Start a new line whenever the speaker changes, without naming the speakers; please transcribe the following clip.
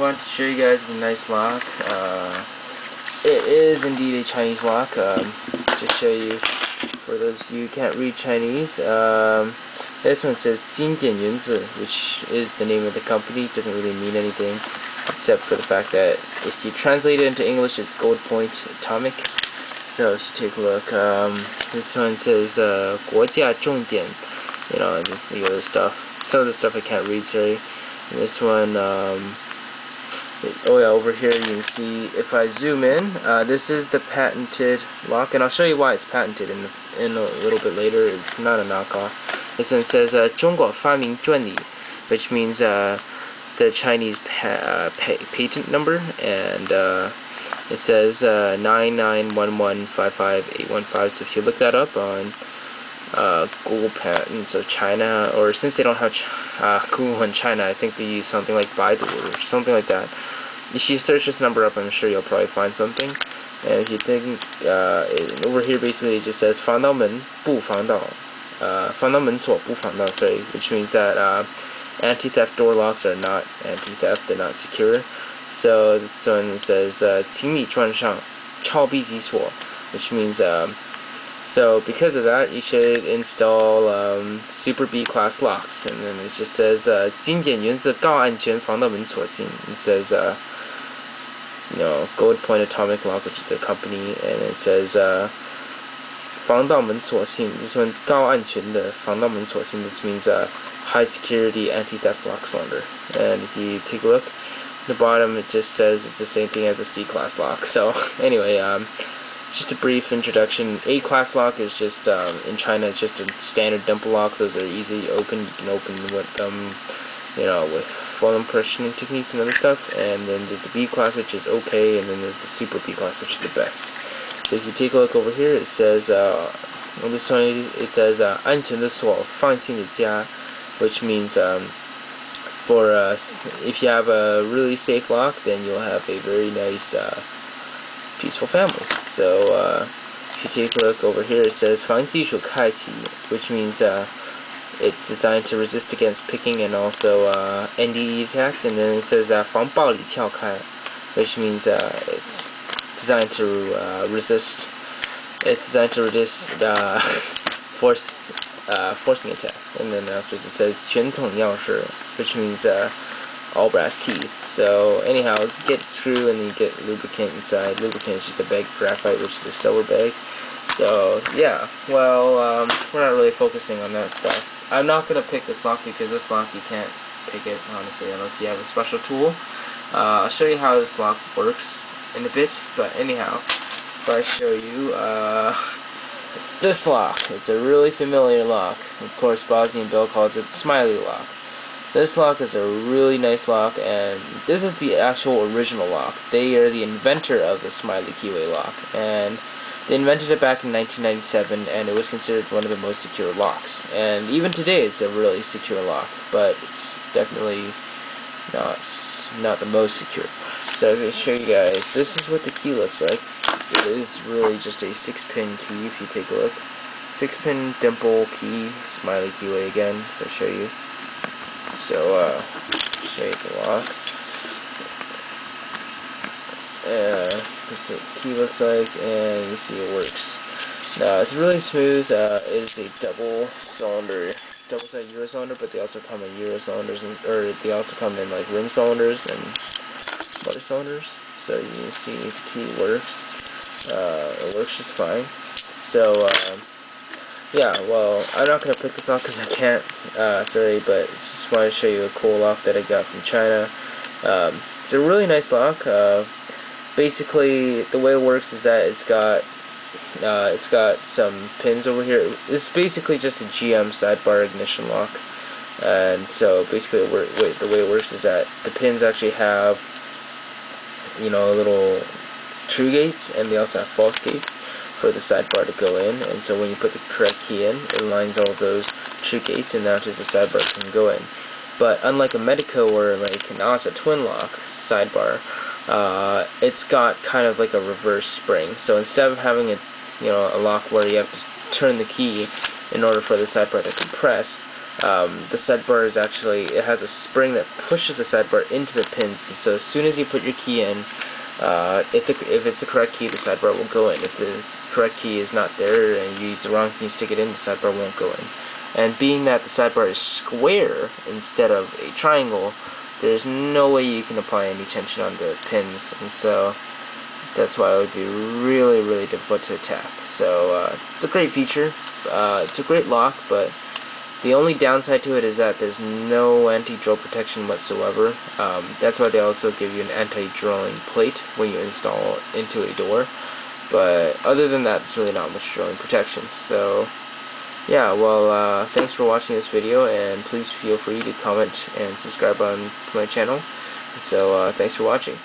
wanted to show you guys a nice lock. It is indeed a Chinese lock. Just show you, for those of you who can't read Chinese, this one says 经典原子, which is the name of the company. It doesn't really mean anything except for the fact that if you translate it into English, it's gold point atomic. So if you take a look, this one says 国家重点, you know, just the other stuff. Some of the stuff I can't read, sorry. And this one, oh yeah, over here you can see, if I zoom in, this is the patented lock, and I'll show you why it's patented in a little bit later. It's not a knockoff. This one says 中国发明专利, which means the Chinese patent number, and it says 9911558815. So if you look that up on Google Patents of China, or since they don't have Google in China, I think they use something like Baidu or something like that. If you search this number up, I'm sure you'll probably find something. And if you think, over here basically it just says 防盗门不防盗, 防盗门锁不防盗, sorry, which means that anti-theft door locks are not anti-theft, they're not secure. So this one says 请你装上超逼急锁, which means so because of that, you should install Super B class locks. And then it just says 经典原则高安全防盗门锁芯. It says you know, Gold Point Atomic Lock, which is their company, and it says 防盗门锁芯. This one 高安全的防盗门锁芯. This means high security anti-theft lock cylinder. And if you take a look at the bottom, it just says it's the same thing as a C class lock. So anyway, just a brief introduction. A class lock is just in China, it's just a standard dimple lock. Those are easy to open. You can open with you know, with full impressioning techniques and other stuff. And then there's the B class, which is okay, and then there's the Super B class, which is the best. So if you take a look over here, it says on this one it says 安全的锁放心的家, which means for if you have a really safe lock, then you'll have a very nice peaceful family. So if you take a look over here, it says 防技术开启, which means it's designed to resist against picking and also NDE attacks. And then it says 防暴力撬开, which means it's designed to resist. It's designed to resist forcing attacks. And then after it says 全筒钥匙, which means all brass keys. So anyhow, get screw and then you get lubricant inside. Lubricant is just a bag of graphite, which is a silver bag. So yeah, well, we're not really focusing on that stuff. I'm not going to pick this lock because this lock you can't pick it, honestly, unless you have a special tool. I'll show you how this lock works in a bit, but anyhow, if I show you this lock, it's a really familiar lock. Of course, Bosnia and Bill calls it Smiley lock. This lock is a really nice lock, and this is the actual original lock. They are the inventor of the Smiley Keyway lock, and they invented it back in 1997, and it was considered one of the most secure locks. And even today, it's a really secure lock, but it's definitely not the most secure. So I'm going to show you guys. This is what the key looks like. It is really just a 6-pin key. If you take a look, 6-pin dimple key, Smiley Keyway again. I'll show you. So, show you the lock. This is what the key looks like, and you see it works. Now, it's really smooth. It is a double-sided Euro cylinder, but they also come in Euro cylinders, or they also come in like ring cylinders and motor cylinders. So you can see the key works. It works just fine. So, yeah, well, I'm not going to pick this off because I can't, sorry, but just want to show you a cool lock that I got from China. It's a really nice lock. Basically, the way it works is that it's got some pins over here. It's basically just a GM sidebar ignition lock. And so basically the way it works is that the pins actually have, you know, little true gates, and they also have false gates for the sidebar to go in. And so when you put the correct key in, it aligns all of those true gates, and now just the sidebar can go in. But unlike a Medico or like an ASA twin lock sidebar, it's got kind of like a reverse spring. So instead of having a lock where you have to turn the key in order for the sidebar to compress, the sidebar is actually, it has a spring that pushes the sidebar into the pins, and so as soon as you put your key in, if it's the correct key, the sidebar will go in. If the correct key is not there and you use the wrong key and stick it in, the sidebar won't go in. And being that the sidebar is square instead of a triangle, there's no way you can apply any tension on the pins, and so that's why it would be really, really difficult to attack. So it's a great feature. It's a great lock, but the only downside to it is that there's no anti-drill protection whatsoever. That's why they also give you an anti-drilling plate when you install into a door. But other than that, it's really not much drilling protection. So yeah, well, thanks for watching this video, and please feel free to comment and subscribe on my channel. So thanks for watching.